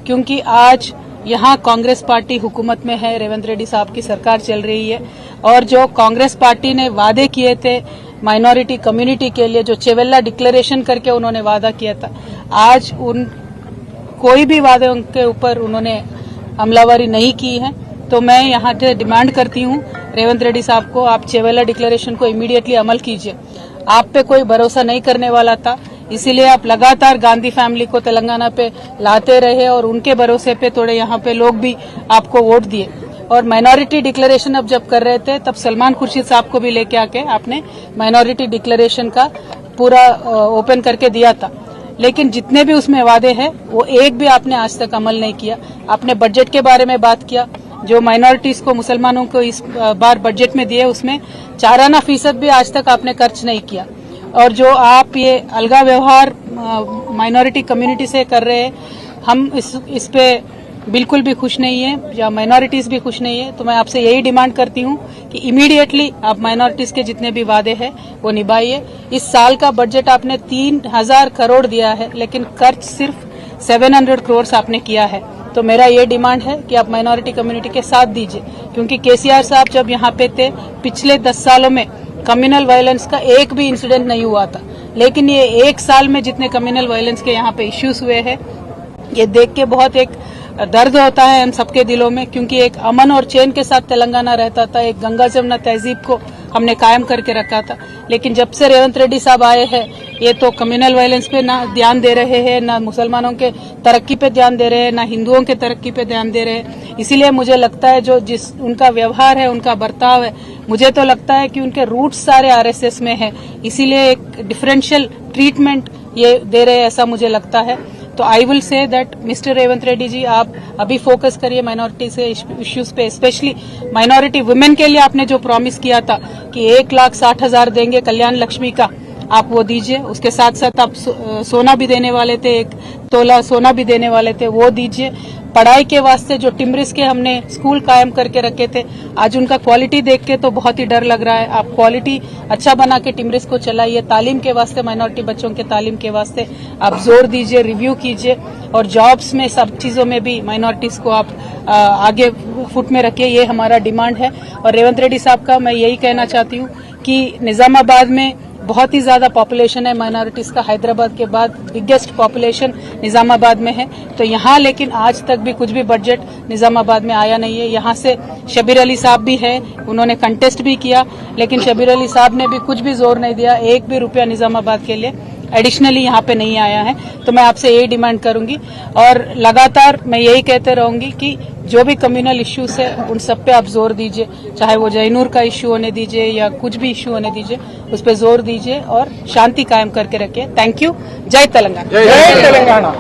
क्योंकि आज यहाँ कांग्रेस पार्टी हुकूमत में है, रेवंत रेड्डी साहब की सरकार चल रही है और जो कांग्रेस पार्टी ने वादे किए थे माइनॉरिटी कम्युनिटी के लिए, जो चेवेल्ला डिक्लेरेशन करके उन्होंने वादा किया था, आज उन कोई भी वादे उनके ऊपर उन्होंने अमलावरी नहीं की है। तो मैं यहाँ से डिमांड करती हूँ रेवंत रेड्डी साहब को, आप चेवेल्ला डिक्लेरेशन को इमीडिएटली अमल कीजिए। आप पे कोई भरोसा नहीं करने वाला था, इसीलिए आप लगातार गांधी फैमिली को तेलंगाना पे लाते रहे और उनके भरोसे पे थोड़े यहाँ पे लोग भी आपको वोट दिए। और माइनॉरिटी डिक्लेरेशन अब जब कर रहे थे तब सलमान खुर्शीद साहब को भी लेके आके आपने माइनॉरिटी डिक्लेरेशन का पूरा ओपन करके दिया था, लेकिन जितने भी उसमें वादे हैं वो एक भी आपने आज तक अमल नहीं किया। आपने बजट के बारे में बात किया, जो माइनॉरिटीज को, मुसलमानों को इस बार बजट में दिए उसमें 4% भी आज तक आपने खर्च नहीं किया। और जो आप ये अलगा व्यवहार माइनॉरिटी कम्युनिटी से कर रहे हैं, हम इस पे बिल्कुल भी खुश नहीं है, या माइनॉरिटीज भी खुश नहीं है। तो मैं आपसे यही डिमांड करती हूँ कि इमीडिएटली आप माइनॉरिटीज के जितने भी वादे हैं वो निभाइए। इस साल का बजट आपने 3000 करोड़ दिया है, लेकिन खर्च सिर्फ 700 करोड़ आपने किया है। तो मेरा ये डिमांड है कि आप माइनॉरिटी कम्युनिटी के साथ दीजिए, क्योंकि केसीआर साहब जब यहाँ पे थे पिछले 10 सालों में कम्युनल वायलेंस का एक भी इंसिडेंट नहीं हुआ था, लेकिन ये एक साल में जितने कम्युनल वायलेंस के यहाँ पे इश्यूज हुए हैं, ये देख के बहुत एक दर्द होता है हम सबके दिलों में, क्योंकि एक अमन और चैन के साथ तेलंगाना रहता था, एक गंगा जमुना तहजीब को हमने कायम करके रखा था। लेकिन जब से रेवंत रेड्डी साहब आए हैं, ये तो कम्युनल वायलेंस पे ना ध्यान दे रहे हैं, ना मुसलमानों के तरक्की पे ध्यान दे रहे हैं, ना हिंदुओं के तरक्की पे ध्यान दे रहे हैं। इसीलिए मुझे लगता है जो जिस उनका व्यवहार है, उनका बर्ताव है, मुझे तो लगता है कि उनके रूट्स सारे आरएसएस में है, इसीलिए एक डिफरेंशियल ट्रीटमेंट ये दे रहे हैं, ऐसा मुझे लगता है। तो I will say that mister Revanth Reddy ji, आप अभी फोकस करिए माइनॉरिटी से इश्यूज पे, स्पेशली माइनॉरिटी वुमेन के लिए आपने जो प्रॉमिस किया था कि 1,60,000 देंगे कल्याण लक्ष्मी का, आप वो दीजिए। उसके साथ साथ आप सोना भी देने वाले थे, 1 तोला सोना भी देने वाले थे, वो दीजिए। पढ़ाई के वास्ते जो टिम्रिस के हमने स्कूल कायम करके रखे थे, आज उनका क्वालिटी देख के तो बहुत ही डर लग रहा है। आप क्वालिटी अच्छा बना के टिम्रिस को चलाइए। तालीम के वास्ते, माइनॉरिटी बच्चों के तालीम के वास्ते आप जोर दीजिए, रिव्यू कीजिए, और जॉब्स में सब चीजों में भी माइनॉरिटीज को आप आगे फुट में रखिए। ये हमारा डिमांड है। और रेवंत रेड्डी साहब का मैं यही कहना चाहती हूँ कि निजामाबाद में बहुत ही ज्यादा पॉपुलेशन है माइनॉरिटीज का, हैदराबाद के बाद बिगेस्ट पॉपुलेशन निजामाबाद में है। तो यहाँ लेकिन आज तक भी कुछ भी बजट निजामाबाद में आया नहीं है। यहाँ से शबीर अली साहब भी है, उन्होंने कंटेस्ट भी किया, लेकिन शबीर अली साहब ने भी कुछ भी जोर नहीं दिया, 1 भी रुपया निजामाबाद के लिए एडिशनली यहाँ पे नहीं आया है। तो मैं आपसे यही डिमांड करूंगी और लगातार मैं यही कहते रहूंगी कि जो भी कम्युनल इश्यूज है उन सब पे आप जोर दीजिए, चाहे वो जैनूर का इश्यू होने दीजिए या कुछ भी इश्यू होने दीजिए, उस पे जोर दीजिए और शांति कायम करके रखिए। Thank you. जय तेलंगाना। जय तेलंगाना।